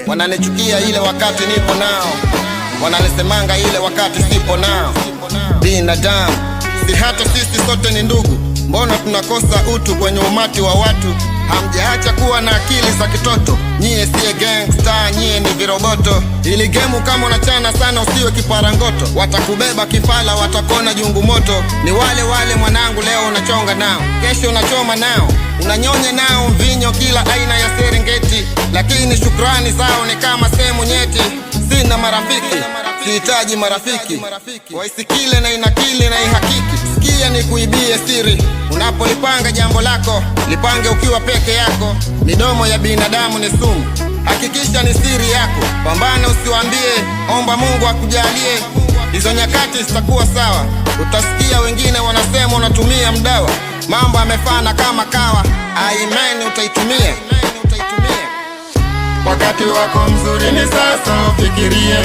wananichukia ile wakati nipo nao, wananisemanga ile wakati sipo nao. Binadamu si hata sisi sote ni ndugu, mbona tunakosa utu kwenye umati wa watu? Hamjaacha kuwa na akili za kitoto, nyie siye gangsta, nyie ni viroboto. Ili gemu kama unachana sana usiwe kiparangoto, watakubeba kifala, watakona jungu moto. Ni wale wale mwanangu, leo unachonga nao, kesho unachoma nao, unanyonya nao mvinyo kila aina ya Serengeti, lakini shukrani zao ni kama sehemu nyeti. Sina marafiki, sihitaji marafiki, waisikile na inakili na ihakiki. Sikia ni kuibie siri, unapolipanga jambo lako lipange ukiwa peke yako. Midomo ya binadamu ni sumu, hakikisha ni siri yako. Pambana usiwaambie, omba Mungu akujalie. Hizo nyakati zitakuwa sawa, utasikia wengine wanasema unatumia mdawa. Mambo yamefana kama kawa, imani utaitumia. Wakati wako mzuri ni sasa, ufikirie,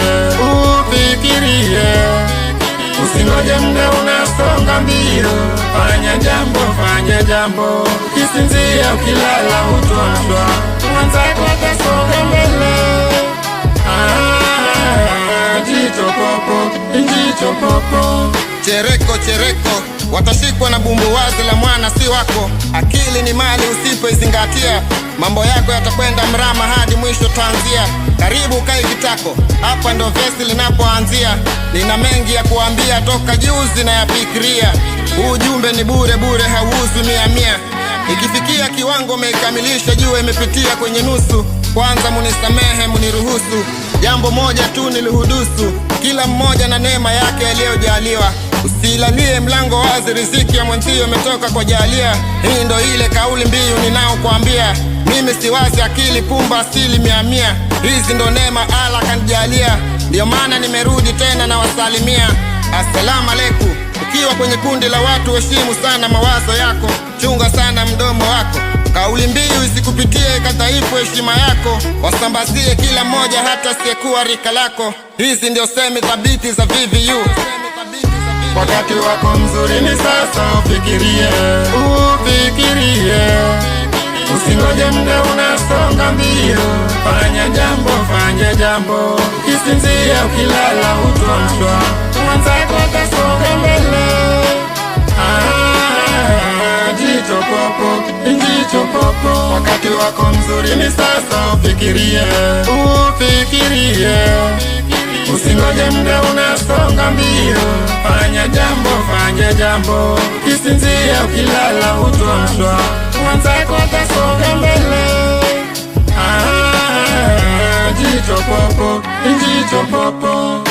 usingoje muda unasonga mbio. Fanya jambo, ukisinzia ukilala utoshwa, mwenzako atasonga mbele. Jicho popo, chereko, watashikwa na bumbuwazi la mwana si wako. Akili ni mali, usipoizingatia mambo yako yatakwenda mrama hadi mwisho tanzia. Karibu kai kitako, hapa ndo vesi linapoanzia. Nina mengi ya kuambia toka juzi na yafikiria. Ujumbe ni bure, hauuzwi 100. Ikifikia kiwango meikamilisha, jua imepitia kwenye nusu. Kwanza munisamehe, muniruhusu jambo moja tu nilihudusu. Kila mmoja na neema yake aliyojaliwa, usilalie mlango wazi, riziki ya mwenzio imetoka kwa jalia. Hii ndo ile kauli mbiu ninaokuambia, mimi siwazi akili pumba asili 100. Hizi ndo neema Allah kanijalia, ndio maana nimerudi tena na wasalimia. Assalamu alaikum. Ukiwa kwenye kundi la watu, heshimu sana mawazo yako, chunga sana mdomo wako. Kauli mbiu isikupitie ikadhaifu heshima yako, wasambazie kila mmoja hata siyekuwa rika lako. Hizi ndio semi thabiti za VVU. Wakati wako mzuri ni sasa, ufikirie, usingoje muda unasonga mbio. Fanya jambo, ukisinzia ukilala utoshwa, mwenzako atasonga mbele. Jicho popo, wakati wako mzuri ni sasa, ufikirie, usingoje muda unasonga mbio. Fanya jambo, ukisinzia ukilala utoshwa, mwenzako atasonga mbele. Jicho popo.